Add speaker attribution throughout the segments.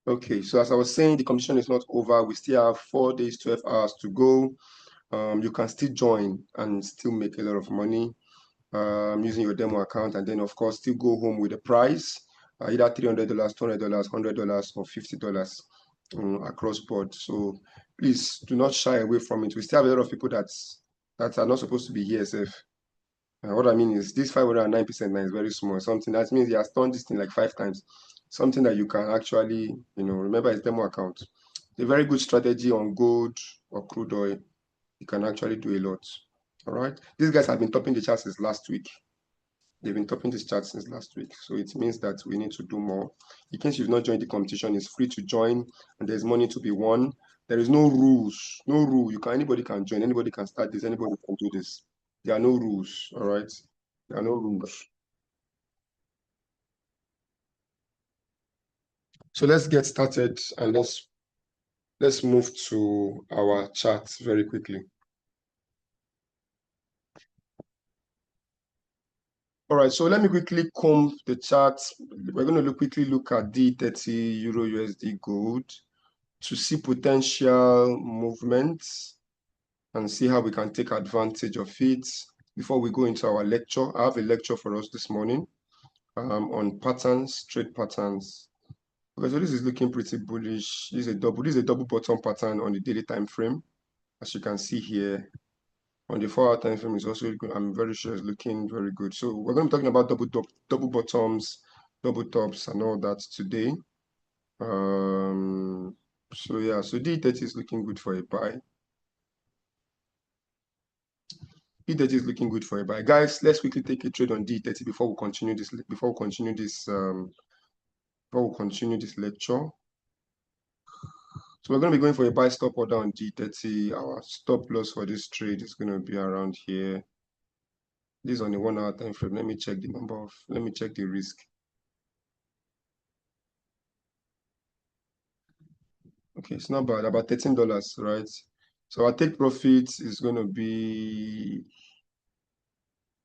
Speaker 1: Okay, so as I was saying, the competition is not over. We still have 4 days, 12 hours to go. You can still join and still make a lot of money using your demo account, and then of course still go home with a prize, either $300, $200, $100, or $50 across board. So please do not shy away from it. We still have a lot of people that are not supposed to be here, safe. What I mean is this 509% now is very small. Something that means he has done this thing like 5 times. Something that you can actually, remember his demo account. A very good strategy on gold or crude oil. You can actually do a lot. All right. These guys have been topping the chart since last week. They've been topping this chart since last week. So it means that we need to do more. In case you've not joined the competition, it's free to join and there's money to be won. There is no rules. No rule. Anybody can join. Anybody can start this. Anybody can do this. There are no rules. All right. There are no rules. So let's get started and let's move to our chart very quickly. All right, so let me quickly comb the chart. We're going to quickly look at D30 Euro USD gold to see potential movements and see how we can take advantage of it. Before we go into our lecture, I have a lecture for us this morning on patterns, trade patterns. Okay, so this is looking pretty bullish. This is a double bottom pattern on the daily time frame, as you can see here. On the 4-hour time frame is also good. I'm very sure it's looking very good. So we're going to be talking about double bottoms, double tops, and all that today. So yeah, so D30 is looking good for a buy. D30 is looking good for a buy. Guys, let's quickly take a trade on D30 before we continue this. Before we continue this lecture. So we're going to be going for a buy stop order on D30. Our stop loss for this trade is going to be around here. This is on the 1-hour time frame. Let me check the risk. Okay, it's not bad, about $13, right? So our take profit is going to be,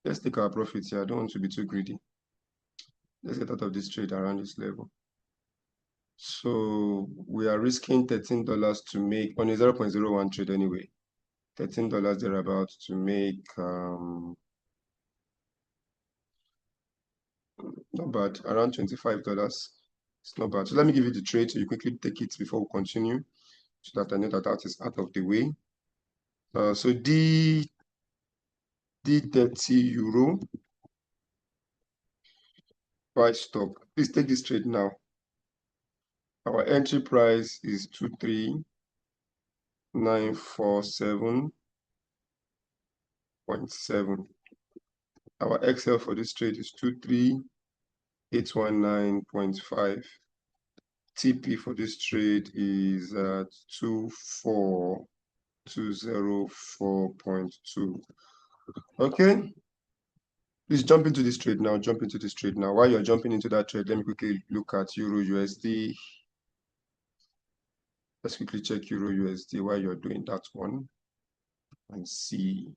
Speaker 1: let's take our profits here. I don't want to be too greedy. Let's get out of this trade around this level. So we are risking $13 to make, on a 0.01 trade anyway, $13 thereabout to make, not bad, around $25. It's not bad. So let me give you the trade so you quickly take it before we continue, so that I know that is out of the way. So D30 euro buy stop. Please take this trade now. Our entry price is 23947.7. Our XL for this trade is 23819.5. TP for this trade is 24204.2. Okay. Please jump into this trade now. Jump into this trade now. While you're jumping into that trade, let me quickly look at Euro USD. Let's quickly check Euro USD while you're doing that one and see.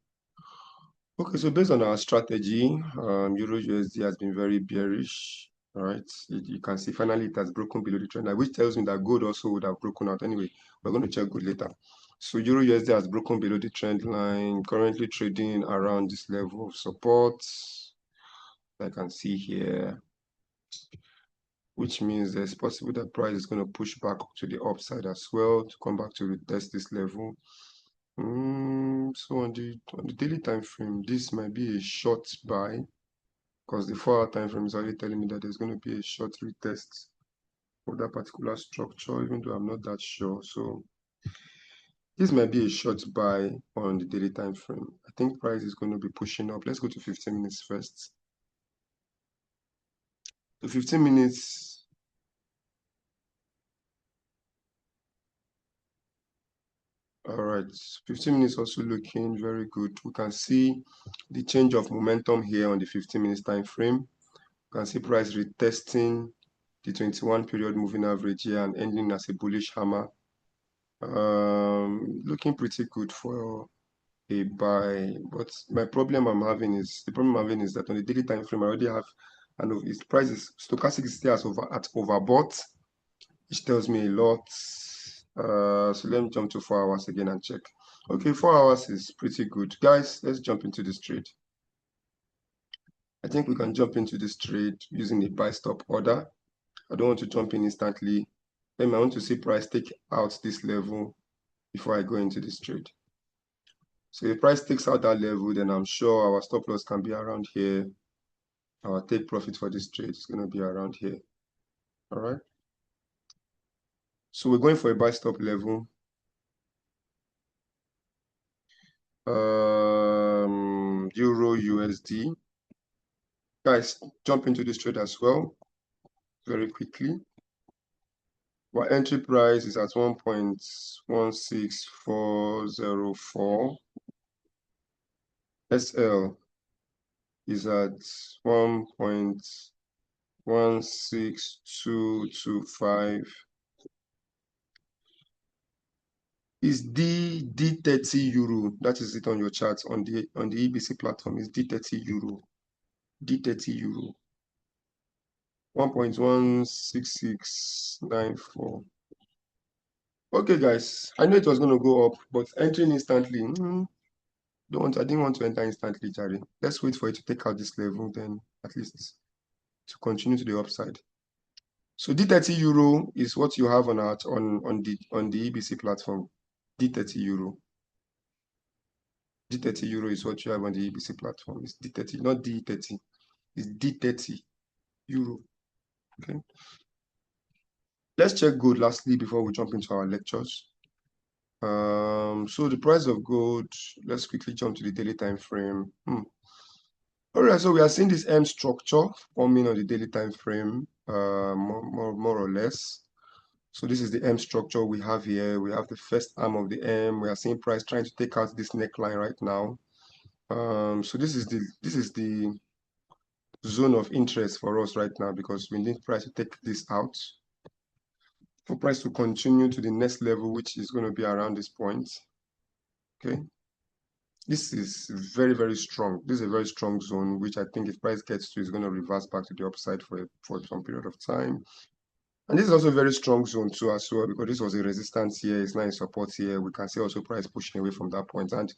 Speaker 1: Okay, so based on our strategy, Euro USD has been very bearish. All right, you can see finally it has broken below the trend line, which tells me that gold also would have broken out anyway. We're going to check gold later. So Euro USD has broken below the trend line, currently trading around this level of support. I can see here, which means it's possible that price is going to push back to the upside as well to come back to retest this level. So on the daily time frame, this might be a short buy because the 4-hour time frame is already telling me that there's going to be a short retest of that particular structure, even though I'm not that sure. So this might be a short buy on the daily time frame. I think price is going to be pushing up. Let's go to 15 minutes first. So 15 minutes. All right, 15 minutes also looking very good. We can see the change of momentum here on the 15 minutes time frame. You can see price retesting the 21 period moving average here and ending as a bullish hammer. Looking pretty good for a buy, but the problem I'm having is that on the daily time frame I already have, and its price is stochastic is still at overbought. which tells me a lot. So let me jump to 4 hours again and check. Okay, 4 hours is pretty good. Guys, let's jump into this trade. I think we can jump into this trade using a buy stop order. I don't want to jump in instantly. Then I want to see price take out this level before I go into this trade. So if price takes out that level, then I'm sure our stop loss can be around here. Our take profit for this trade is going to be around here. All right. So we're going for a buy stop level. Euro USD. Guys, jump into this trade as well very quickly. Our entry price is at 1.16404. SL is at 1.16225. Is D30 euro. That is it on your chart on the EBC platform. Is D30 euro. D30 euro. 1.16694. Okay, guys. I know it was going to go up, but entering instantly. I didn't want to enter instantly, Jerry. Let's wait for it to take out this level, then at least to continue to the upside. So D30 euro is what you have on the EBC platform. D30 euro. D30 euro is what you have on the EBC platform. It's D30, not D30. It's D30 euro. Okay. Let's check gold lastly before we jump into our lectures. So the price of gold, let's quickly jump to the daily time frame. All right, so we are seeing this M structure forming on the daily time frame, more or less. So this is the M structure we have here. We have the first arm of the M. We are seeing price trying to take out this neckline right now. So this is the zone of interest for us right now because we need price to take this out. For price to continue to the next level, which is going to be around this point. Okay. This is very, very strong. This is a very strong zone, which I think if price gets to, is going to reverse back to the upside for some period of time. And this is also a very strong zone too as well, because this was a resistance here, it's not a support here. We can see also price pushing away from that point. And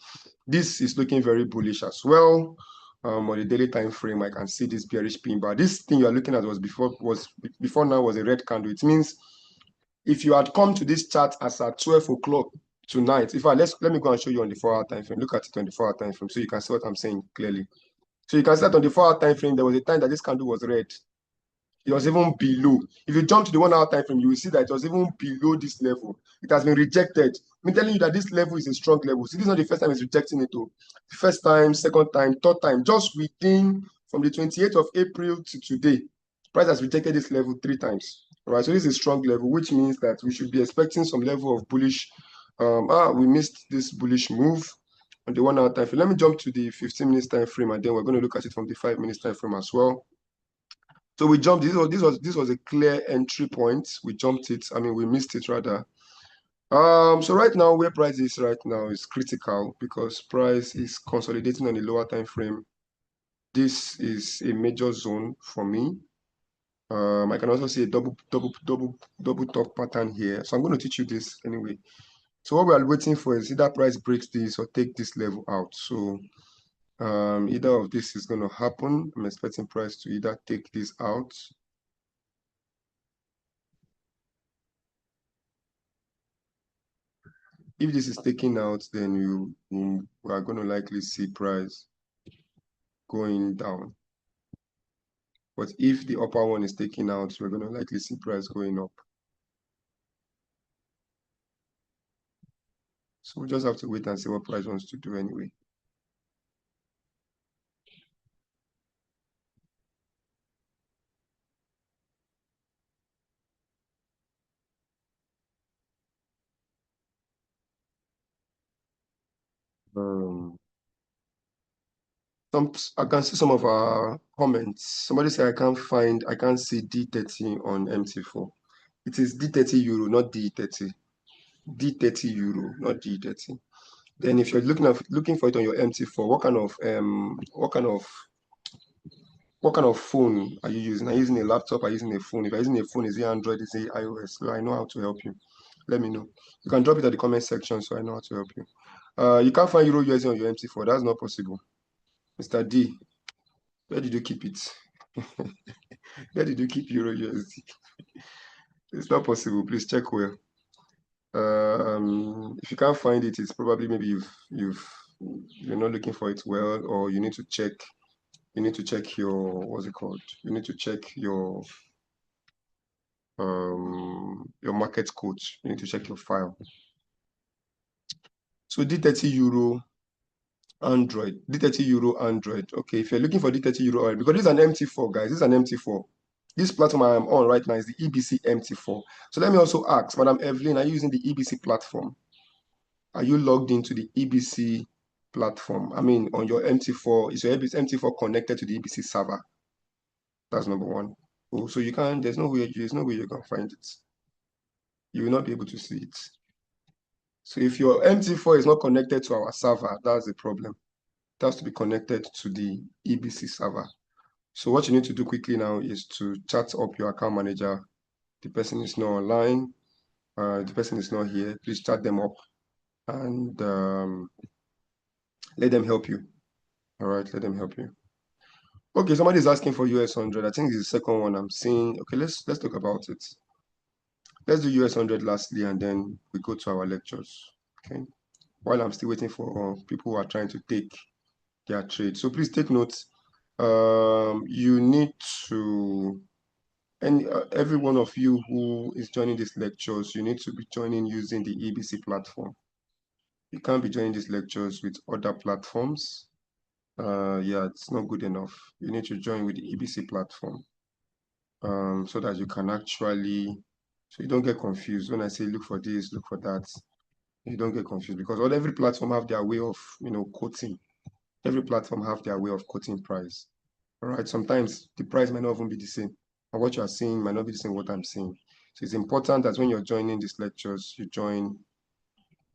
Speaker 1: this is looking very bullish as well. On the daily time frame, I can see this bearish pin bar. This thing you are looking at was before now was a red candle. It means if you had come to this chart as at 12 o'clock tonight, let me go and show you on the 4-hour time frame. Look at it on the 4-hour time frame so you can see what I'm saying clearly. So you can see that on the 4-hour time frame, there was a time that this candle was red. It was even below. If you jump to the 1-hour time frame, you will see that it was even below this level. It has been rejected. I'm telling you that this level is a strong level. See, this is not the first time it's rejecting it. The first time, second time, third time, just within from the 28th of April to today, price has rejected this level 3 times. All right, so this is a strong level, which means that we should be expecting some level of bullish. We missed this bullish move on the 1-hour time frame. Let me jump to the 15 minutes time frame, and then we're going to look at it from the 5 minutes time frame as well. So we jumped. This was a clear entry point. We jumped it. I mean, we missed it rather. So right now, where price is right now is critical because price is consolidating on the lower time frame. This is a major zone for me. I can also see a double top pattern here. So I'm going to teach you this anyway. So what we are waiting for is either price breaks this or take this level out. So either of this is going to happen. I'm expecting price to either take this out. If this is taken out, then we are going to likely see price going down. But if the upper one is taken out, we're going to likely see price going up. So we just have to wait and see what price wants to do anyway. I can see some of our comments. Somebody said I can't see D30 on MT4. It is D30 euro, not D30. D30 euro, not D30. Then if you're looking for it on your MT4, what kind of What kind of phone are you using? Are you using a laptop? Are you using a phone? If you're using a phone, is it Android? Is it iOS? So I know how to help you. Let me know. You can drop it at the comment section so I know how to help you. You can't find Euro USD on your MT4. That's not possible. Mr. D, where did you keep it? Where did you keep Euro USD? It's not possible. Please check well. If you can't find it, it's probably maybe you're not looking for it well, or you need to check. You need to check your, what's it called? You need to check your market coach. You need to check your file. So D30 Euro Android. D30 Euro Android. Okay, if you're looking for D30 Euro Android, because this is an MT4, guys. This is an MT4. This platform I am on right now is the EBC MT4. So let me also ask, Madam Evelyn, are you using the EBC platform? Are you logged into the EBC platform? I mean, on your MT4, is your MT4 connected to the EBC server? That's number one. Oh, so you can't, there's no way you can find it. You will not be able to see it. So if your MT4 is not connected to our server, that's the problem. It has to be connected to the EBC server. So what you need to do quickly now is to chat up your account manager. The person is not online. The person is not here. Please chat them up and let them help you. All right, let them help you. Okay, somebody is asking for US 100. I think it's the second one I'm seeing. Okay, let's talk about it. Let's do US 100 lastly, and then we go to our lectures. Okay. While I'm still waiting for people who are trying to take their trade. So please take note. You need to, and every one of you who is joining these lectures, you need to be joining using the EBC platform. You can't be joining these lectures with other platforms. Yeah, it's not good enough. You need to join with the EBC platform so that you can actually, so you don't get confused. When I say look for this, look for that, you don't get confused because every platform have their way of, quoting. Every platform have their way of quoting price. All right, sometimes the price might not even be the same, and what you are seeing might not be the same what I'm seeing. So it's important that when you're joining these lectures, you join,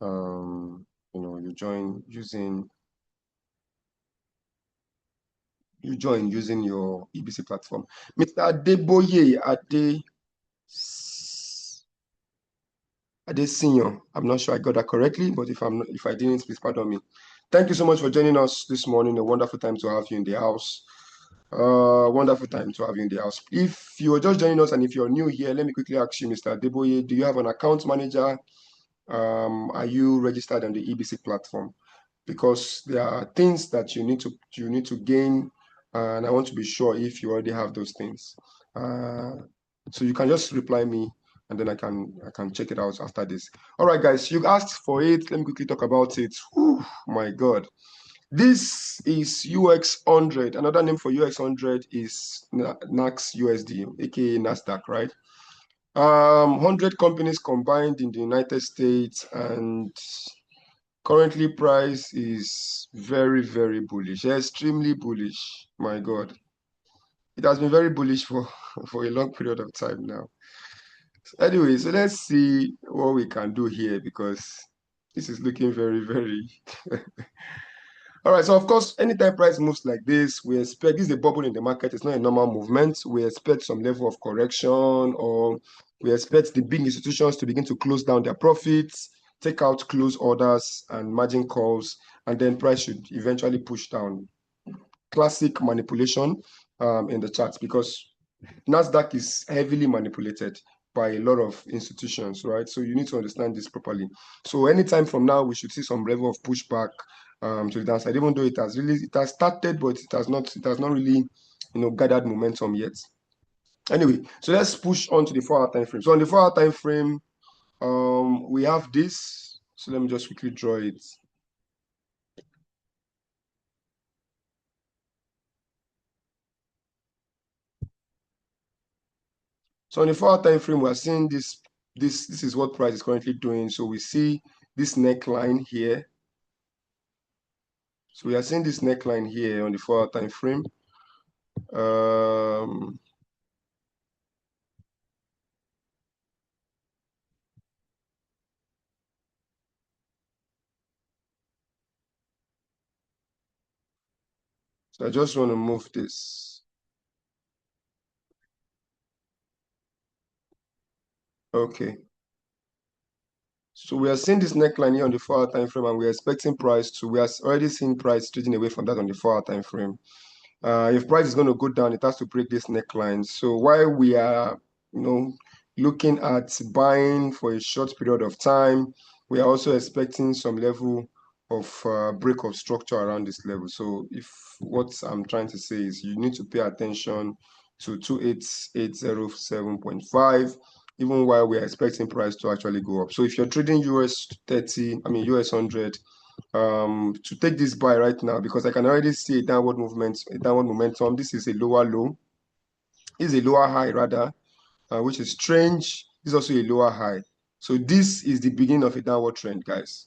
Speaker 1: you join using your EBC platform. Mr. Adeboye Senior, I'm not sure I got that correctly, but if I didn't, please pardon me. Thank you so much for joining us this morning. A wonderful time to have you in the house. Wonderful time to have you in the house. If you are just joining us and if you're new here, let me quickly ask you, Mr. Adeboye, do you have an account manager? Are you registered on the EBC platform? Because there are things that you need to gain, and I want to be sure if you already have those things. So you can just reply me, and then I can check it out after this. All right, guys, you asked for it. Let me quickly talk about it. Whew, my God. This is UX100. Another name for UX100 is NAX USD, aka NASDAQ, right? 100 companies combined in the United States, and currently price is very, very bullish, extremely bullish. My God. It has been very bullish for, for a long period of time now. Anyway, so let's see what we can do here because this is looking very, very all right, so of course, anytime price moves like this, we expect this is a bubble in the market. It's not a normal movement. We expect some level of correction, or we expect the big institutions to begin to close down their profits, take out close orders and margin calls, and then price should eventually push down. Classic manipulation in the charts because NASDAQ is heavily manipulated by a lot of institutions, right? So you need to understand this properly. So anytime from now, we should see some level of pushback to the downside, even though it has started, but it has not really, gathered momentum yet. Anyway, so let's push on to the 4-hour time frame. So on the 4-hour time frame, we have this. So let me just quickly draw it. So on the 4-hour time frame, we are seeing this. This is what price is currently doing. So we see this neckline here. So we are seeing this neckline here on the 4-hour time frame. So I just want to move this. Okay. So we are seeing this neckline here on the 4-hour time frame, and we are expecting price to. We are already seeing price trading away from that on the 4-hour time frame. If price is going to go down, it has to break this neckline. So while we are, looking at buying for a short period of time, we are also expecting some level of break of structure around this level. So if what I'm trying to say is you need to pay attention to 28807.5, even while we are expecting price to actually go up. So if you're trading US 30, US 100, to take this buy right now, because I can already see a downward movement, a downward momentum. This is a lower low, this is a lower high rather, which is strange. This is also a lower high. So this is the beginning of a downward trend, guys.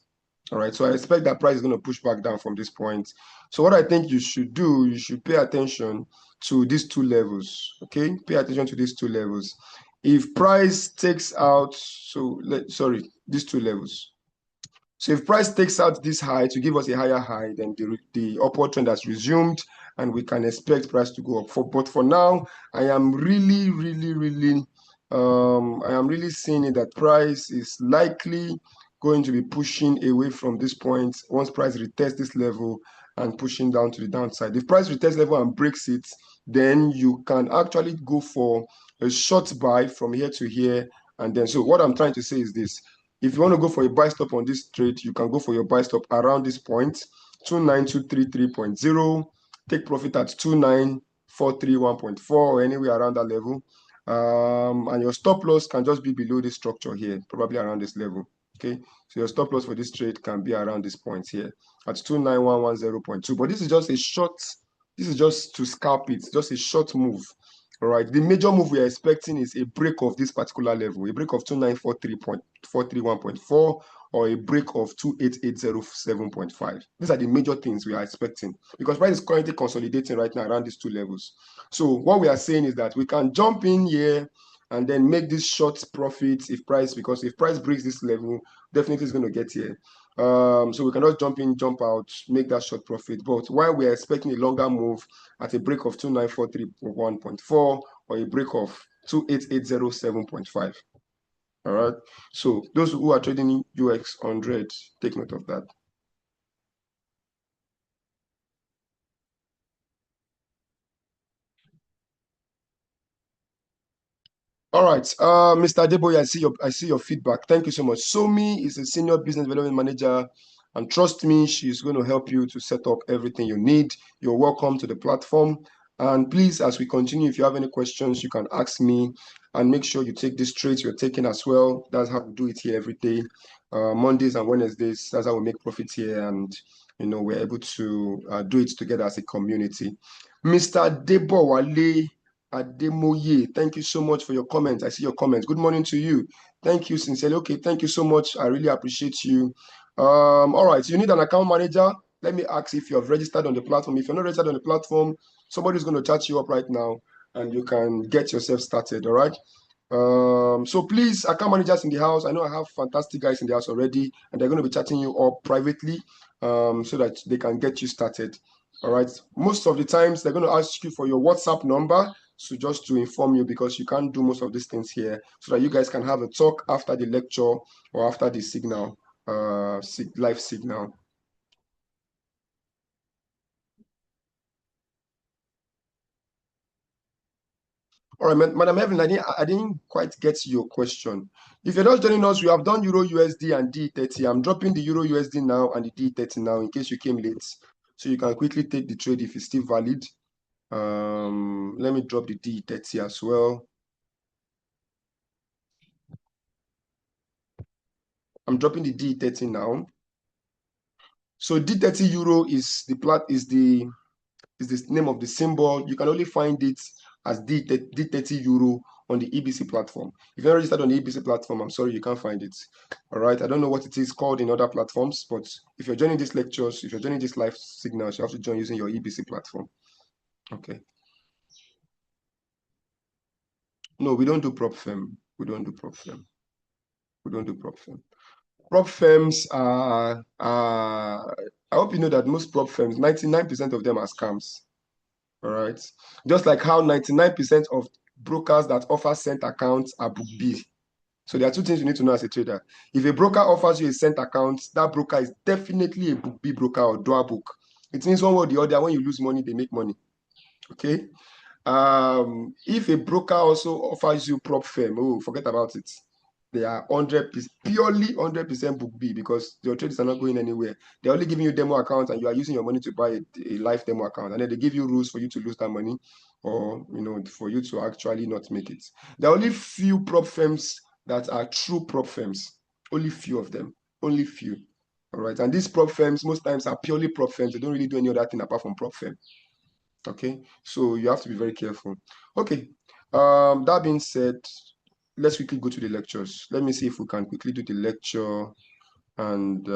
Speaker 1: All right, so I expect that price is going to push back down from this point. So what I think you should do, you should pay attention to these two levels. Okay, pay attention to these two levels. If price takes out, these two levels. So if price takes out this high to give us a higher high, then the upward trend has resumed, and we can expect price to go up. But for now, I am really, really, really, I am really seeing it that price is likely going to be pushing away from this point once price retests this level and pushing down to the downside. If price retests level and breaks it, then you can actually go for a short buy from here to here. And then, so what I'm trying to say is this: if you want to go for a buy stop on this trade, you can go for your buy stop around this point, 29233.0. Take profit at 29431.4 or anywhere around that level. And your stop loss can just be below this structure here, probably around this level. Okay, so your stop loss for this trade can be around this point here at 29110.2. But this is just a short, this is just to scalp it, just a short move. All right, the major move we are expecting is a break of this particular level, a break of 29431.4 or a break of 28807.5. These are the major things we are expecting because price is currently consolidating right now around these two levels. So what we are saying is that we can jump in here and then make this short profits because if price breaks this level, definitely it's going to get here. So we cannot jump in, jump out, make that short profit. But while we are expecting a longer move at a break of 29431.4 or a break of 28807.5. All right. So those who are trading UX 100, take note of that. All right, Mr. Adeboye, I see your feedback. Thank you so much. Somi is a senior business development manager, and trust me, she's going to help you to set up everything you need. You're welcome to the platform. And please, as we continue, if you have any questions, you can ask me. And make sure you take these trades you're taking as well. That's how we do it here every day. Mondays and Wednesdays, that's how we make profits here. And, we're able to do it together as a community. Mr. Debowale Ademoye, thank you so much for your comments. I see your comments. Good morning to you. Thank you sincerely. Okay, thank you so much. I really appreciate you. All right, so you need an account manager. Let me ask if you have registered on the platform. If you're not registered on the platform, somebody's going to chat you up right now and you can get yourself started. All right. So please, account managers in the house, I know I have fantastic guys in the house already, and they're going to be chatting you up privately so that they can get you started. All right. Most of the times, they're going to ask you for your WhatsApp number. So just to inform you, because you can't do most of these things here, so that you guys can have a talk after the lecture or after the signal, live signal. All right, Madam Evelyn, I didn't quite get your question. If you're not joining us, we have done Euro USD and D30. I'm dropping the Euro USD now and the D30 now in case you came late. So you can quickly take the trade if it's still valid. Let me drop the D30 as well. I'm dropping the D30 now. So D30 Euro is the name of the symbol. You can only find it as D30 Euro on the EBC platform. If you're not registered on the EBC platform, I'm sorry, you can't find it. All right. I don't know what it is called in other platforms, but if you're joining these lectures, if you're joining this live signals, you have to join using your EBC platform. Okay. No, we don't do prop firm. We don't do prop firm. We don't do prop firm. Prop firms are, I hope you know that most prop firms, 99% of them are scams. All right. Just like how 99% of brokers that offer cent accounts are book B. So there are two things you need to know as a trader. If a broker offers you a cent account, that broker is definitely a book B broker or dual book. It means one way or the other, when you lose money, they make money. Okay. If a broker also offers you prop firm, oh, forget about it. They are 100%, purely 100% book B, because your trades are not going anywhere. They're only giving you demo accounts, and you are using your money to buy a live demo account, and then they give you rules for you to lose that money, or for you to actually not make it. There are only few prop firms that are true prop firms. Only few of them. Only few. All right. And these prop firms most times are purely prop firms. They don't really do any other thing apart from prop firm. Okay, so you have to be very careful. Okay, that being said, let's quickly go to the lectures. Let me see if we can quickly do the lecture. And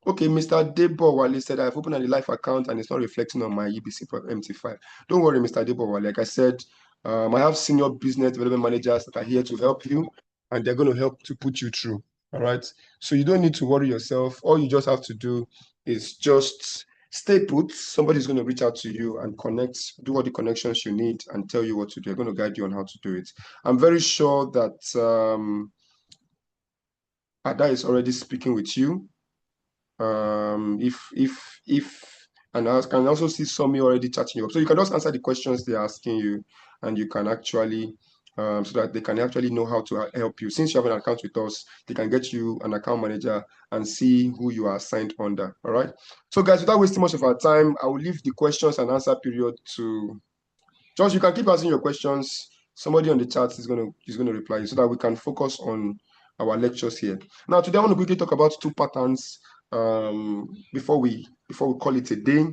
Speaker 1: okay, Mr. Debo Wale said, I've opened a live account and it's not reflecting on my EBC MT5. Don't worry, Mr. Debo Wale. Like I said, I have senior business development managers that are here to help you, and they're going to help to put you through. All right. So you don't need to worry yourself. All you just have to do is just stay put. Somebody's going to reach out to you and connect, do all the connections you need, and tell you what to do. They're going to guide you on how to do it. I'm very sure that Ada is already speaking with you. And I can also see Somi already chatting you up. So you can just answer the questions they're asking you, and you can actually, so that they can actually know how to help you. Since you have an account with us, they can get you an account manager and see who you are assigned under. All right. So guys, without wasting much of our time, I will leave the questions and answer period to Josh. You can keep asking your questions. Somebody on the chat is gonna reply you so that we can focus on our lectures here. Now, today I want to quickly talk about two patterns before we call it a day.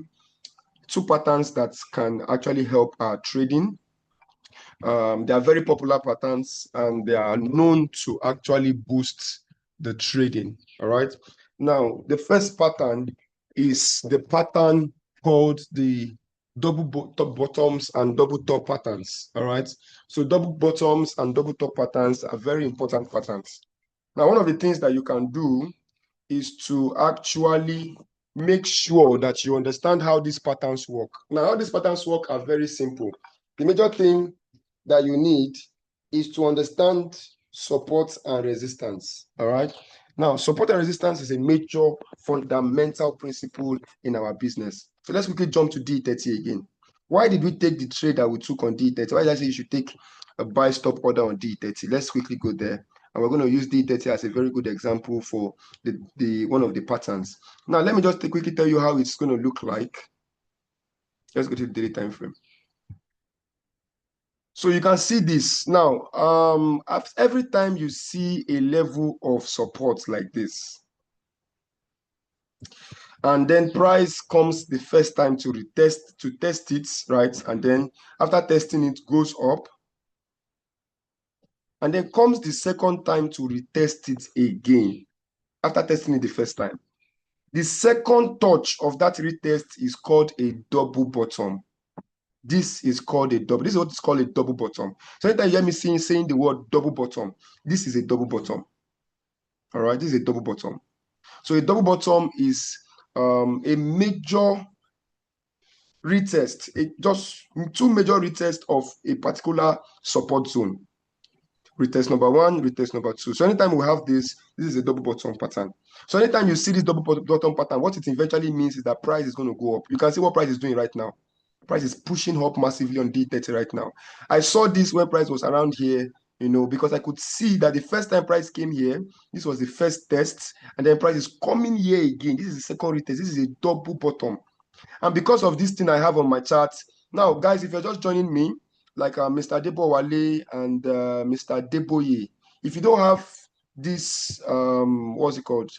Speaker 1: Two patterns that can actually help our trading. They are very popular patterns, and they are known to actually boost the trading. All right. Now, the first pattern is the pattern called the double top bottoms and double top patterns. All right. So double bottoms and double top patterns are very important patterns. Now, one of the things that you can do is to actually make sure that you understand how these patterns work. Now, how these patterns work are very simple. The major thing that you need is to understand support and resistance. All right. Now, support and resistance is a major fundamental principle in our business. So let's quickly jump to D30 again. Why did we take the trade that we took on D30? Why did I say you should take a buy stop order on D30? Let's quickly go there. And we're going to use D30 as a very good example for the one of the patterns. Now, let me just quickly tell you how it's going to look like. Let's go to the daily time frame. So you can see this now. Every time you see a level of support like this, and then price comes the first time to test it, right? And then after testing it goes up, and then comes the second time to retest it again after testing it the first time. The second touch of that retest is called a double bottom. This is called a double. This is what is called a double bottom. So anytime you hear me saying the word double bottom, this is a double bottom. All right, this is a double bottom. So a double bottom is a major retest, just two major retests of a particular support zone. Retest number one, retest number two. So anytime we have this is a double bottom pattern. So anytime you see this double bottom pattern, what it eventually means is that price is going to go up. You can see what price is doing right now. Price is pushing up massively on D30 right now. I saw this when price was around here, because I could see that the first time price came here, this was the first test, and then price is coming here again. This is the second retest. This is a double bottom. And because of this thing I have on my chart, now, guys, if you're just joining me, like Mr. Debo Wale and Mr. Deboye, if you don't have this, what's it called?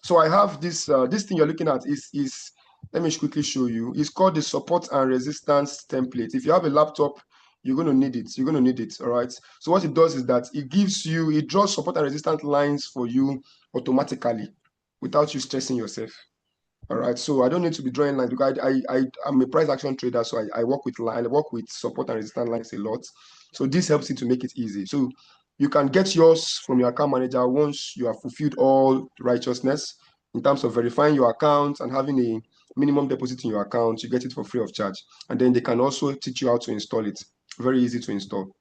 Speaker 1: So I have this, this thing you're looking at is let me quickly show you. It's called the support and resistance template. If you have a laptop, you're going to need it. You're going to need it, all right? So what it does is that it draws support and resistance lines for you automatically without you stressing yourself. All right, so I don't need to be drawing lines because I'm a price action trader, so I work with support and resistance lines a lot. So this helps you to make it easy. So you can get yours from your account manager once you have fulfilled all righteousness in terms of verifying your account and having a minimum deposit in your account. You get it for free of charge, and then they can also teach you how to install it. Very easy to install.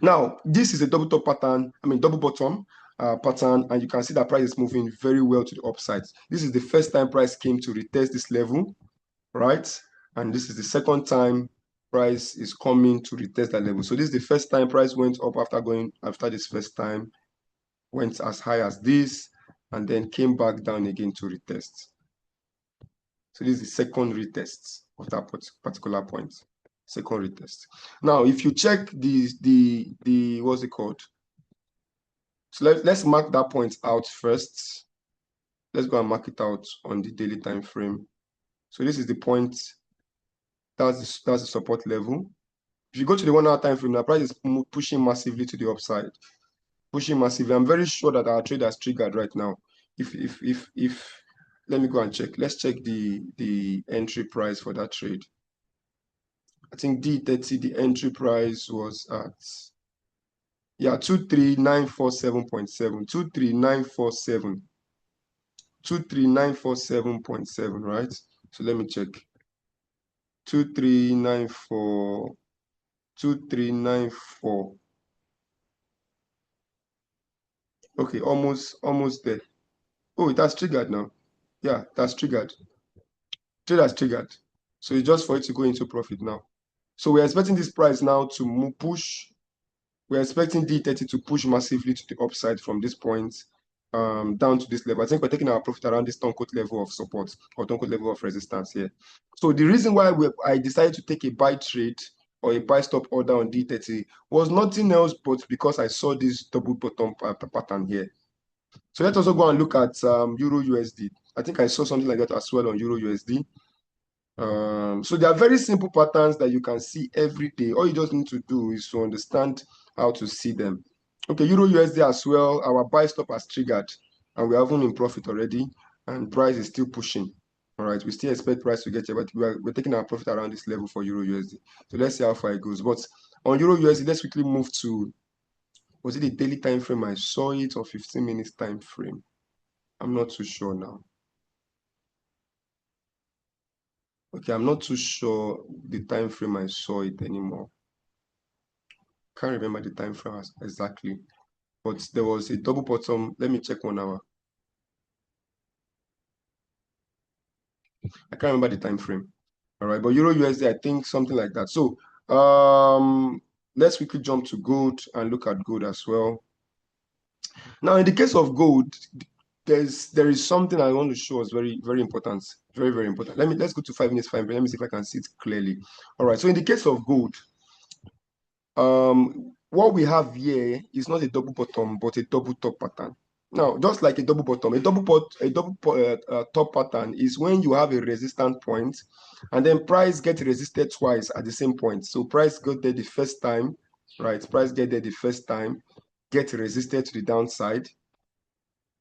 Speaker 1: Now, this is a double top pattern, double bottom pattern, and you can see that price is moving very well to the upside. This is the first time price came to retest this level, right? And this is the second time price is coming to retest that level. So this is the first time price went up after this first time, went as high as this, and then came back down again to retest. So this is the second retest of that particular point. Second retest. Now, if you check the what's it called? So let's mark that point out first. Let's go and mark it out on the daily time frame. So this is the point. That's the support level. If you go to the 1 hour time frame, the price is pushing massively to the upside. Pushing massively. I'm very sure that our trade has triggered right now. If let me go and check. Let's check the entry price for that trade. I think D30, the entry price was at 23947.7. 23947. 23947.7, right? So let me check. 2394. Okay, almost there. Oh, it has triggered now. Yeah, that's triggered. Trade has triggered. So it's just for it to go into profit now. So we're expecting this price now to push. We're expecting D30 to push massively to the upside from this point down to this level. I think we're taking our profit around this quote level of support or quote level of resistance here. So the reason why I decided to take a buy trade or a buy stop order on D30 was nothing else but because I saw this double bottom pattern here. So let's also go and look at Euro USD. I think I saw something like that as well on Euro USD. So there are very simple patterns that you can see every day. All you just need to do is to understand how to see them. Okay, Euro USD as well. Our buy stop has triggered, and we are even in profit already, and price is still pushing. All right, we still expect price to get here, but we're taking our profit around this level for Euro USD. So let's see how far it goes. But on Euro USD, let's quickly move to, was it the daily time frame? I saw it, or 15 minutes time frame. I'm not too sure now. Okay, I'm not too sure the time frame I saw it anymore. Can't remember the time frame exactly, but there was a double bottom. Let me check 1 hour. I can't remember the time frame. All right, but Euro USD, I think something like that. So let's quickly jump to gold and look at gold as well. Now, in the case of gold, there is something I want to show us very, very important. Very, very important. Let's go to 5 minutes time frame. Let me see if I can see it clearly. All right, so in the case of gold, what we have here is not a double bottom, but a double top pattern. Now, just like a double bottom, a double top pattern is when you have a resistance point, and then price gets resisted twice at the same point. So price got there the first time, right? Price get there the first time, get resisted to the downside.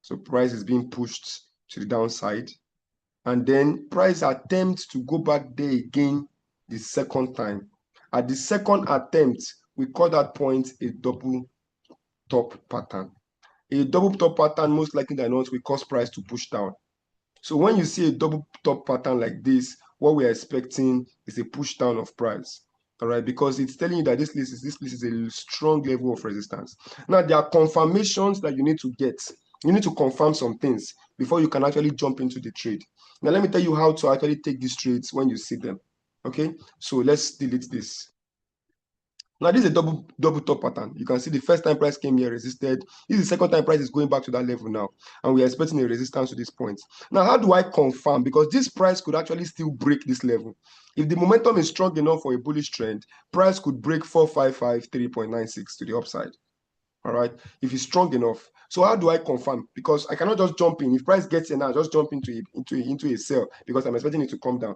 Speaker 1: So price is being pushed to the downside, and then price attempts to go back there again the second time. At the second attempt, we call that point a double top pattern. A double top pattern, most likely than not, will cause price to push down. So when you see a double top pattern like this, what we're expecting is a push down of price. All right, because it's telling you that this list is a strong level of resistance. Now, there are confirmations that you need to get. You need to confirm some things before you can actually jump into the trade. Now, let me tell you how to actually take these trades when you see them. Okay, so let's delete this. Now, this is a double top pattern. You can see the first time price came here, resisted. This is the second time price is going back to that level now. And we are expecting a resistance to this point. Now, how do I confirm? Because this price could actually still break this level. If the momentum is strong enough for a bullish trend, price could break 455.3.96 to the upside. All right, if it's strong enough. So how do I confirm? Because I cannot just jump in. If price gets in now, just jump into a sell because I'm expecting it to come down.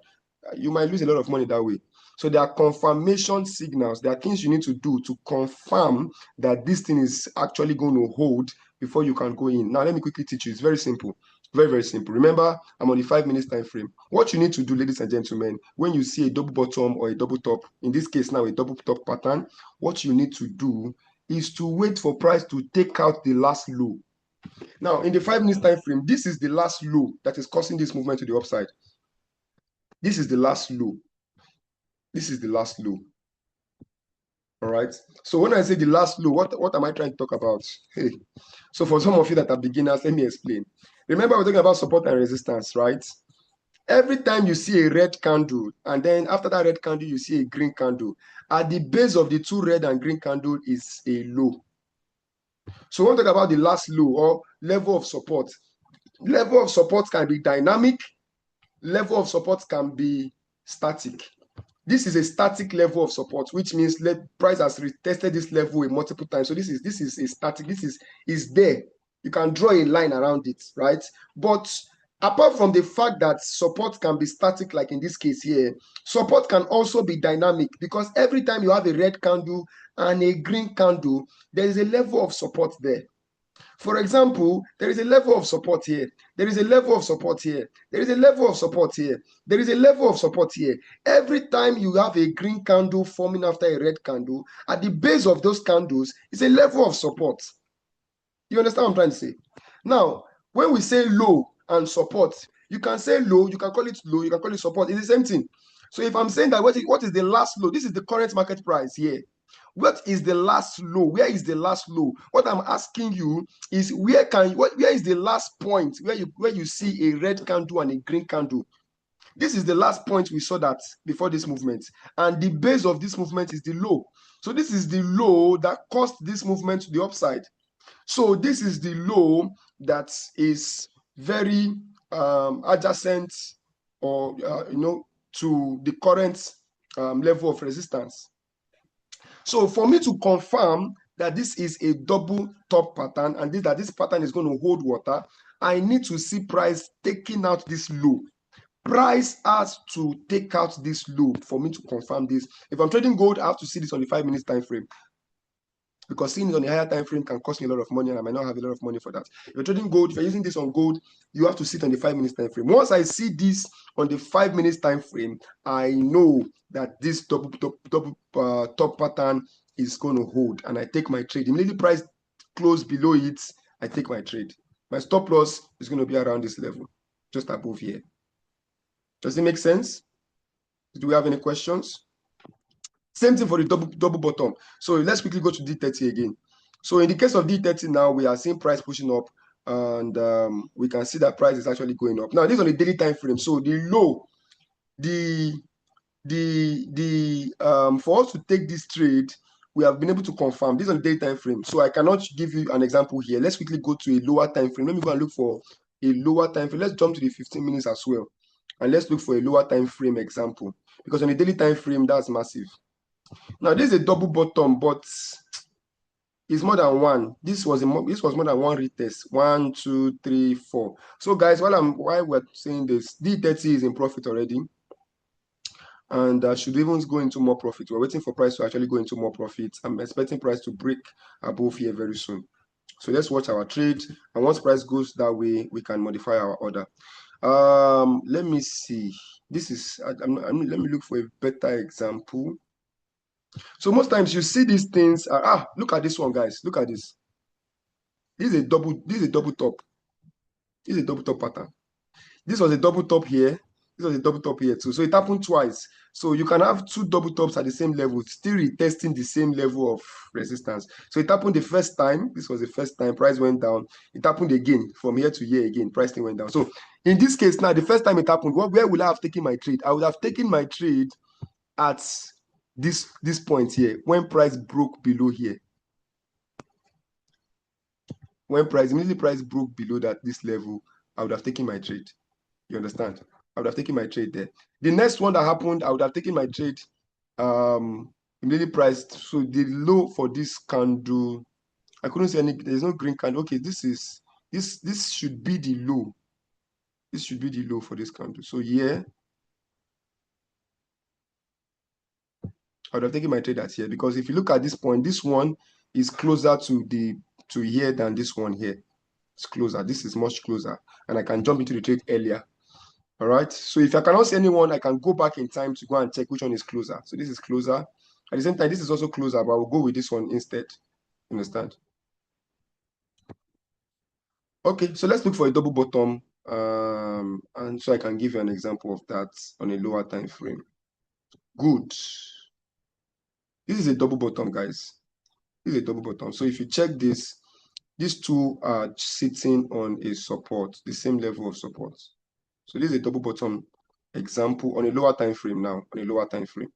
Speaker 1: You might lose a lot of money that way. So there are confirmation signals. There are things you need to do to confirm that this thing is actually going to hold before you can go in. Now, let me quickly teach you. It's very simple. Very, very simple. Remember, I'm on the 5 minutes time frame. What you need to do, ladies and gentlemen, when you see a double bottom or a double top, in this case now a double top pattern, what you need to do is to wait for price to take out the last low. Now, in the 5 minutes time frame, this is the last low that is causing this movement to the upside. This is the last low. This is the last low. right? So when I say the last low, what am I trying to talk about? Hey, so for some of you that are beginners, let me explain. Remember, we're talking about support and resistance, right? Every time you see a red candle, and then after that red candle, you see a green candle. At the base of the two red and green candle is a low. So when we talk about the last low or level of support can be dynamic, level of support can be static. This is a static level of support, which means price has retested this level multiple times. So this is a static. This is there. You can draw a line around it, right? But apart from the fact that support can be static, like in this case here, support can also be dynamic, because every time you have a red candle and a green candle, there is a level of support there. For example, there is a level of support here. There is a level of support here. There is a level of support here. There is a level of support here. Every time you have a green candle forming after a red candle, at the base of those candles is a level of support. You understand what I'm trying to say? Now, when we say low and support, you can say low, you can call it low, you can call it support. It's the same thing. So if I'm saying that what is the last low? This is the current market price here. What is the last low? Where is the last low? What I'm asking you is where is the last point where you see a red candle and a green candle? This is the last point we saw that before this movement, and the base of this movement is the low. So this is the low that caused this movement to the upside. So this is the low that is very adjacent or to the current level of resistance. So for me to confirm that this is a double top pattern and that this pattern is going to hold water, I need to see price taking out this low. Price has to take out this low for me to confirm this. If I'm trading gold, I have to see this on the 5 minutes time frame, because seeing it on the higher time frame can cost me a lot of money, and I might not have a lot of money for that. If you're trading gold, if you're using this on gold, you have to sit on the 5 minutes time frame. Once I see this on the 5 minutes time frame, I know that this top pattern is going to hold, and I take my trade. Immediately price close below it, I take my trade. My stop loss is going to be around this level, just above here. Does it make sense? Do we have any questions? Same thing for the double bottom. So let's quickly go to D30 again. So in the case of D30 now, we are seeing price pushing up, and we can see that price is actually going up. Now this is on the daily time frame. So the low, for us to take this trade, we have been able to confirm this on the daily time frame. So I cannot give you an example here. Let's quickly go to a lower time frame. Let me go and look for a lower time frame. Let's jump to the 15 minutes as well, and let's look for a lower time frame example, because on the daily time frame, that's massive. Now this is a double bottom, but it's more than one. This was more than one retest. 1, 2, 3, 4. So guys, while we're saying this, D30 is in profit already, and should even go into more profit. We're waiting for price to actually go into more profit. I'm expecting price to break above here very soon. So let's watch our trade, and once price goes that way, we can modify our order. Let me see. This is let me look for a better example. So most times you see these things. Look at this one, guys. Look at this. This is a double top. This is a double top pattern. This was a double top here. This was a double top here too. So it happened twice. So you can have two double tops at the same level, still retesting the same level of resistance. So it happened the first time. This was the first time price went down. It happened again from here to here again. Price went down. So in this case now, the first time it happened, where would I have taken my trade? I would have taken my trade at this point here, when price broke below here. When immediately price broke below this level, I would have taken my trade. You understand? I would have taken my trade there. The next one that happened, I would have taken my trade immediately priced. So the low for this candle, I couldn't see any. There's no green candle. Okay, this should be the low. This should be the low for this candle. So yeah, I would have taken my trade at here, because if you look at this point, this one is closer to here than this one here. It's closer. This is much closer, and I can jump into the trade earlier. All right. So if I cannot see anyone, I can go back in time to go and check which one is closer. So this is closer. At the same time, this is also closer, but I will go with this one instead. Understand? Okay. So let's look for a double bottom, and so I can give you an example of that on a lower time frame. Good. This is a double bottom, guys. This is a double bottom. So if you check this, these two are sitting on a support, the same level of support. So this is a double bottom example on a lower time frame now, on a lower time frame.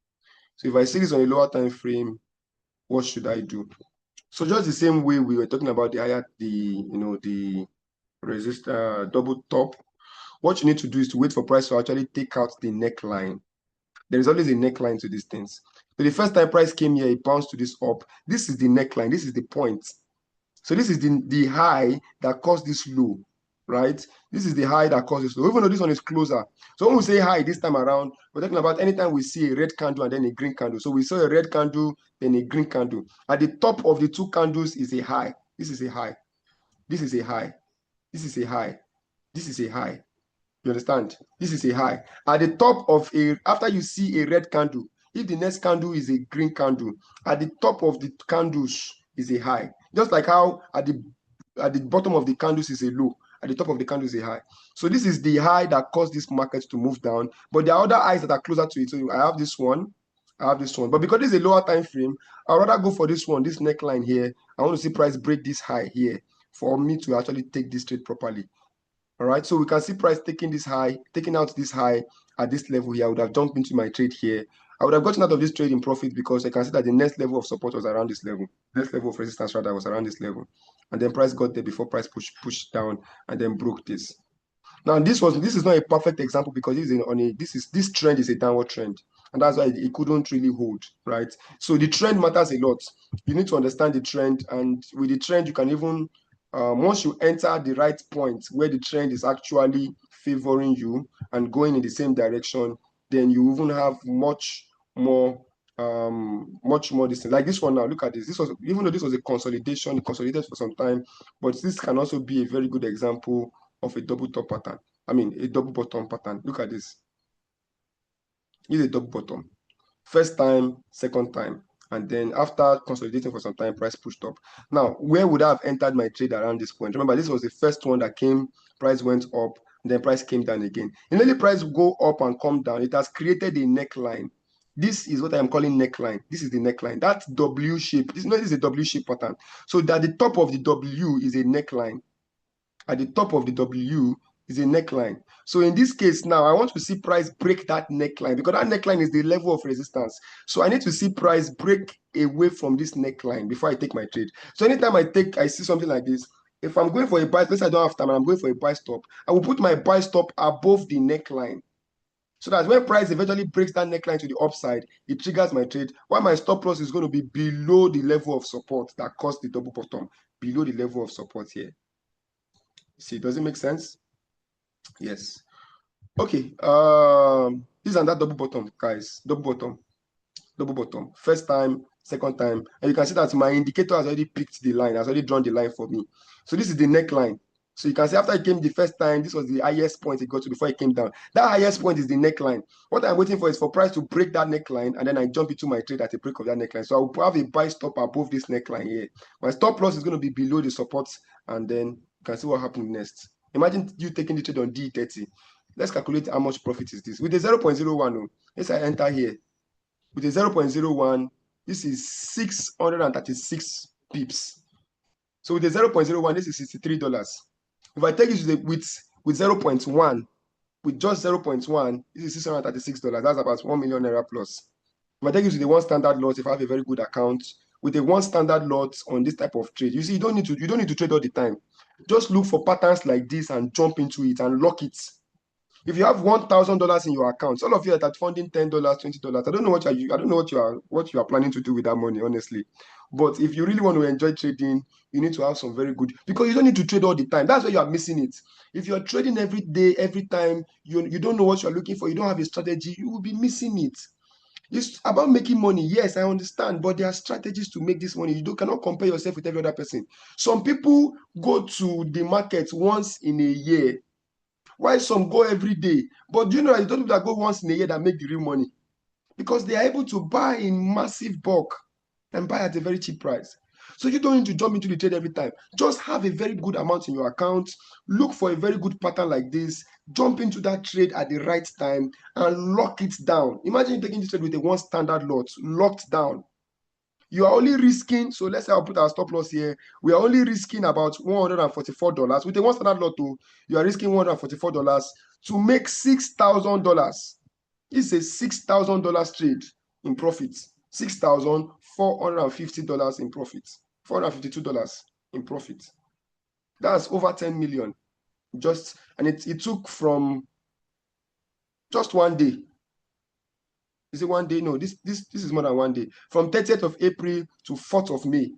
Speaker 1: So if I see this on a lower time frame, what should I do? So just the same way we were talking about the resistor double top, what you need to do is to wait for price to actually take out the neckline. There is always a neckline to these things. So the first time price came here, it bounced to this up. This is the neckline. This is the point. So this is the high that caused this low, right? This is the high that caused this low, even though this one is closer. So when we say high this time around, we're talking about anytime we see a red candle and then a green candle. So we saw a red candle, then a green candle. At the top of the two candles is a high. This is a high. This is a high. This is a high. This is a high. You understand? This is a high. At the top of after you see a red candle, if the next candle is a green candle, at the top of the candles is a high. Just like how at the bottom of the candles is a low, at the top of the candles is a high. So this is the high that caused this market to move down. But there are other highs that are closer to it. So I have this one. I have this one. But because this is a lower time frame, I'd rather go for this one, this neckline here. I want to see price break this high here for me to actually take this trade properly. All right, so we can see price taking this high, taking out this high at this level here. I would have jumped into my trade here. I would have gotten out of this trade in profit because I can see that the next level of support was around this level. Next level of resistance rather was around this level. And then price got there before price pushed down and then broke this. Now this is not a perfect example because this trend is a downward trend. And that's why it couldn't really hold, right? So the trend matters a lot. You need to understand the trend, and with the trend, you can even once you enter the right point where the trend is actually favoring you and going in the same direction, then you even have much more this thing. Like this one now, look at this. This was, even though this was a consolidation, it consolidated for some time, but this can also be a very good example of a double top pattern. I mean, a double bottom pattern. Look at this. This is a double bottom. First time, second time, and then after consolidating for some time, price pushed up. Now, where would I have entered my trade around this point? Remember, this was the first one that came, price went up, and then price came down again. Immediately price go up and come down, it has created a neckline. This is what I am calling neckline. This is the neckline. That W shape. This is a W shape pattern. So that the top of the W is a neckline. At the top of the W is a neckline. So in this case now, I want to see price break that neckline because that neckline is the level of resistance. So I need to see price break away from this neckline before I take my trade. So anytime I see something like this, if I'm going for a buy, let's say I don't have time and I'm going for a buy stop, I will put my buy stop above the neckline. So that when price eventually breaks that neckline to the upside, it triggers my trade, while my stop loss is going to be below the level of support that caused the double bottom, below the level of support here. See, does it make sense? Yes. Okay. This is that double bottom, guys. Double bottom. Double bottom. First time, second time. And you can see that my indicator has already picked the line, has already drawn the line for me. So this is the neckline. So you can see after it came the first time, this was the highest point it got to before it came down. That highest point is the neckline. What I'm waiting for is for price to break that neckline, and then I jump into my trade at the break of that neckline. So I will have a buy stop above this neckline here. My stop loss is going to be below the support, and then you can see what happens next. Imagine you taking the trade on D30. Let's calculate how much profit is this. With a 0.01, let's say I enter here. With a 0.01, this is 636 pips. So with a 0.01, this is $63. If I take it with 0.1, with just 0.1, this is $636. That's about 1 million naira plus. If I take it with the one standard lot, if I have a very good account, with a one standard lot on this type of trade, you see, you don't need to trade all the time. Just look for patterns like this and jump into it and lock it. If you have $1,000 in your account, all of you that are funding $10, $20, I don't know what you are planning to do with that money, honestly. But if you really want to enjoy trading, you need to have some very good, because you don't need to trade all the time. That's why you are missing it. If you're trading every day, every time, you don't know what you're looking for, you don't have a strategy, you will be missing it. It's about making money. Yes, I understand, but there are strategies to make this money. You cannot compare yourself with every other person. Some people go to the market once in a year, while some go every day. But do you know that those people that go once in a year that make the real money? Because they are able to buy in massive bulk and buy at a very cheap price. So you don't need to jump into the trade every time. Just have a very good amount in your account. Look for a very good pattern like this. Jump into that trade at the right time and lock it down. Imagine taking this trade with a one standard lot, locked down. you are only risking, so let's say I'll put our stop loss here. We are only risking about $144. With a one standard lot, you are risking $144 to make $6,000. It's a $6,000 trade in profit. $6,450 in profit. $452 in profit. That's over 10 million. And it took from just one day. Is it one day? No, this is more than one day. From 30th of April to 4th of May.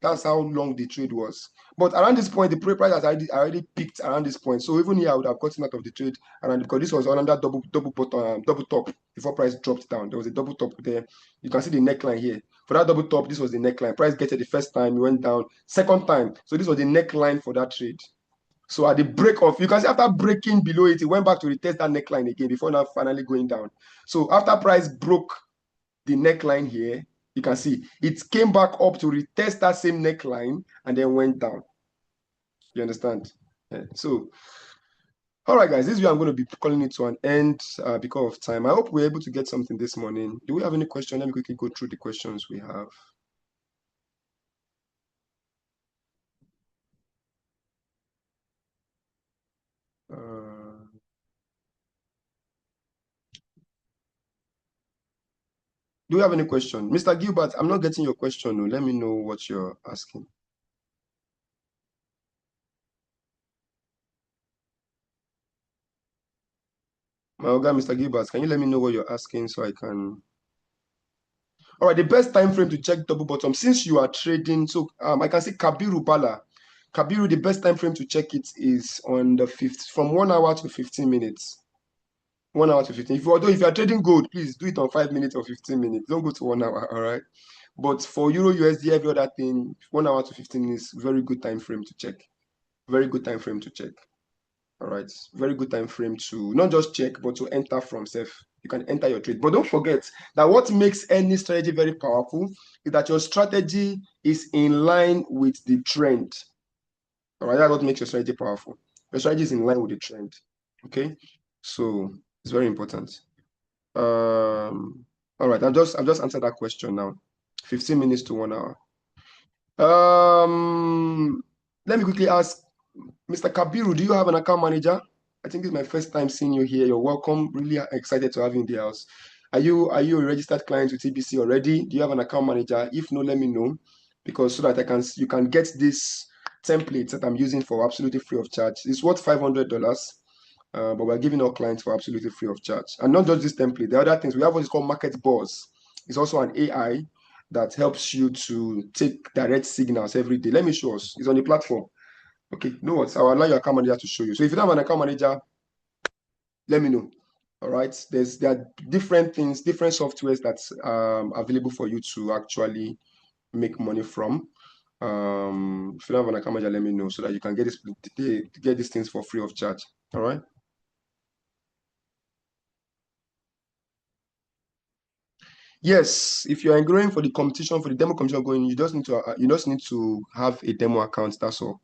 Speaker 1: That's how long the trade was. But around this point, the price has already peaked around this point. So even here, I would have gotten out of the trade around, because this was under double bottom, double top before price dropped down. There was a double top there. You can see the neckline here. For that double top, this was the neckline. Price get it the first time, it went down. Second time, so this was the neckline for that trade. So at the break of, you can see after breaking below it, it went back to retest that neckline again before now finally going down. So after price broke the neckline here, you can see it came back up to retest that same neckline and then went down. You understand? Yeah. So, all right, guys, this is where I'm going to be calling it to an end because of time. I hope we're able to get something this morning. Do we have any questions? Let me quickly go through the questions we have. Do we have any question? Mr. Gilbert, I'm not getting your question. No. Let me know what you're asking. My Oga, Mr. Gilbert, can you let me know what you're asking so I can... All right, the best time frame to check double bottom, since you are trading, so I can see Kabiru Bala. Kabiru, the best time frame to check it is on the 5th, from 1 hour to 15 minutes. 1 hour to 15. Although if you are trading gold, please do it on 5 minutes or 15 minutes. Don't go to 1 hour, all right? But for Euro, USD, every other thing, 1 hour to 15 minutes, very good time frame to check. Very good time frame to check. All right, very good time frame to not just check, but to enter from safe. You can enter your trade. But don't forget that what makes any strategy very powerful is that your strategy is in line with the trend. All right, that's what makes your strategy powerful. Your strategy is in line with the trend. Okay, so it's very important. All right, I've just answered that question now. 15 minutes to 1 hour. Let me quickly ask Mr. Kabiru, do you have an account manager? I think this is my first time seeing you here. You're welcome. Really excited to have you in the house. Are you a registered client with EBC already? Do you have an account manager? If no, let me know, because so that you can get this template that I'm using for absolutely free of charge. It's worth $500, but we're giving our clients for absolutely free of charge. And not just this template. The other things, we have what is called Market Buzz. It's also an AI that helps you to take direct signals every day. Let me show us. It's on the platform. Okay, no worries. I'll allow your account manager to show you. So if you don't have an account manager, let me know. All right. There are different things, different softwares that's available for you to actually make money from. If you don't have an account manager, let me know so that you can get these things for free of charge. All right. Yes, if you are enrolling for the competition, for the demo competition going, you just need to have a demo account. That's all.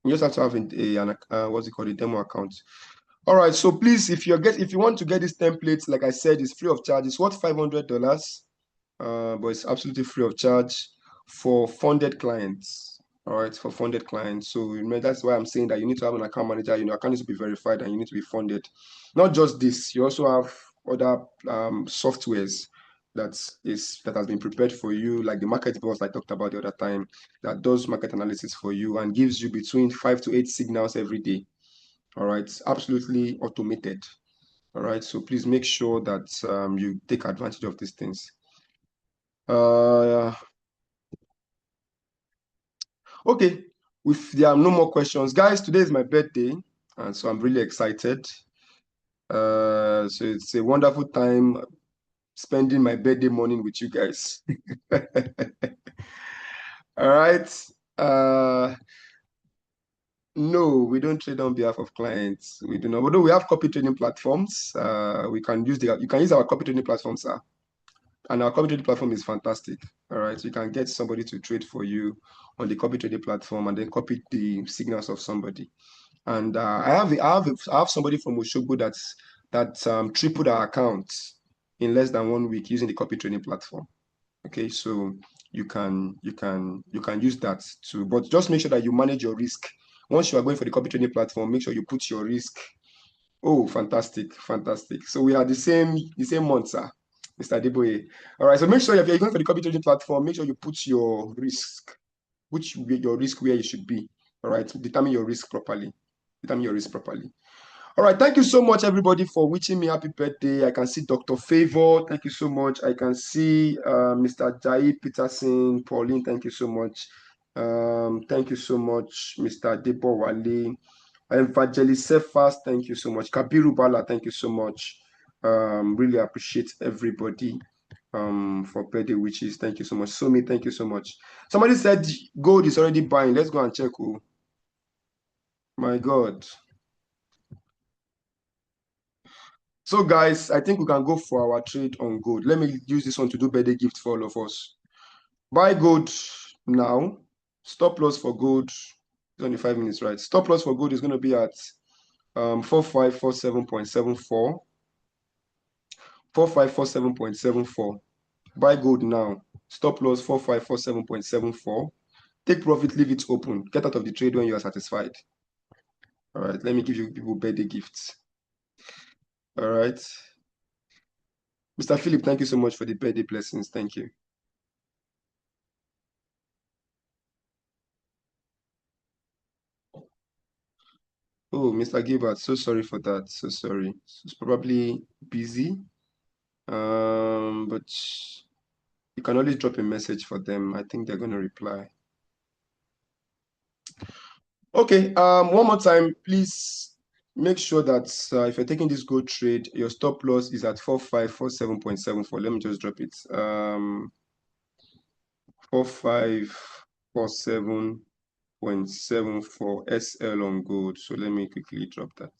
Speaker 1: You just have to have what's it called, a demo account. All right, so please, if you want to get this template, like I said, it's free of charge. It's worth $500, but it's absolutely free of charge for funded clients. All right, for funded clients. So remember, that's why I'm saying that you need to have an account manager. Your account needs to be verified, and you need to be funded. Not just this, you also have other softwares that has been prepared for you, like the market boss I talked about the other time, that does market analysis for you and gives you between 5 to 8 signals every day. All right, absolutely automated. All right, so please make sure that you take advantage of these things. Okay, if there are no more questions, guys, today is my birthday, and so I'm really excited. So it's a wonderful time spending my birthday morning with you guys. All right. No, we don't trade on behalf of clients. We do not. Although we have copy trading platforms, you can use our copy trading platforms, sir. And our copy trading platform is fantastic. All right, so you can get somebody to trade for you on the copy trading platform and then copy the signals of somebody. And I have somebody from Oshogbo that tripled our account in less than 1 week using the copy trading platform. Okay, so you can use that too, but just make sure that you manage your risk. Once you are going for the copy trading platform, make sure you put your risk. Oh, fantastic, fantastic. So we are the same month, sir, Mr. Deboye. All right, so make sure if you're going for the copy trading platform, make sure you put your risk, your risk where you should be. All right, determine your risk properly. Determine your risk properly. All right, thank you so much, everybody, for wishing me happy birthday. I can see Dr. Favor. Thank you so much. I can see Mr. Jai Peterson, Pauline. Thank you so much. Thank you so much, Mr. Debo Wale. Evangelist Cephas, thank you so much. Kabiru Bala, thank you so much. Really appreciate everybody for birthday wishes. Thank you so much. Somi, thank you so much. Somebody said gold is already buying. Let's go and check. Oh, my God. So guys, I think we can go for our trade on gold. Let me use this one to do birthday gift for all of us. Buy gold now. Stop loss for gold. It's only 5 minutes, right? Stop loss for gold is going to be at 4547.74. 4547.74. Buy gold now. Stop loss 4547.74. Take profit, leave it open. Get out of the trade when you are satisfied. All right, let me give you people birthday gifts. All right. Mr. Philip, thank you so much for the birthday blessings. Thank you. Oh, Mr. Gilbert, so sorry for that. So sorry. It's probably busy. But you can always drop a message for them. I think they're going to reply. Okay. One more time, please make sure that if you're taking this gold trade, your stop loss is at 4547.74. Let me just drop it. 4547.74 SL on gold. So let me quickly drop that.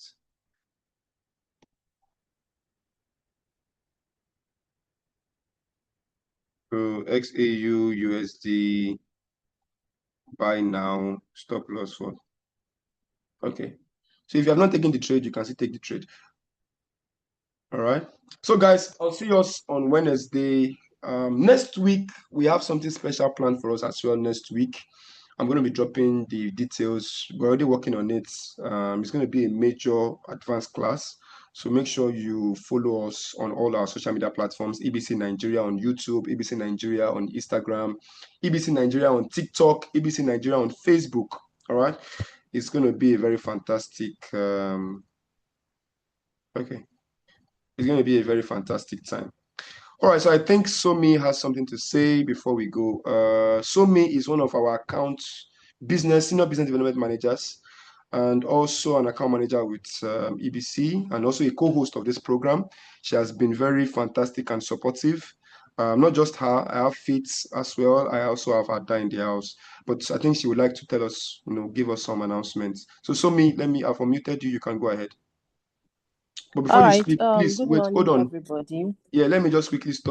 Speaker 1: So XAU USD buy now, stop loss for. Okay. So if you have not taken the trade, you can still take the trade. All right. So guys, I'll see us on Wednesday. Next week, we have something special planned for us as well next week. I'm going to be dropping the details. We're already working on it. It's going to be a major advanced class. So make sure you follow us on all our social media platforms, EBC Nigeria on YouTube, EBC Nigeria on Instagram, EBC Nigeria on TikTok, EBC Nigeria on Facebook. All right. It's going to be a very fantastic, okay. It's going to be a very fantastic time. All right, so I think Somi has something to say before we go. Somi is one of our senior business development managers, and also an account manager with EBC, and also a co-host of this program. She has been very fantastic and supportive. Not just her, I have Fitz as well. I also have Ada in the house. But I think she would like to tell us, give us some announcements. So Somi, I've unmuted you. You can go ahead. But before
Speaker 2: All
Speaker 1: you
Speaker 2: right.
Speaker 1: speak, please
Speaker 2: Good
Speaker 1: wait, hold
Speaker 2: morning,
Speaker 1: on.
Speaker 2: everybody.
Speaker 1: Yeah, let me just quickly stop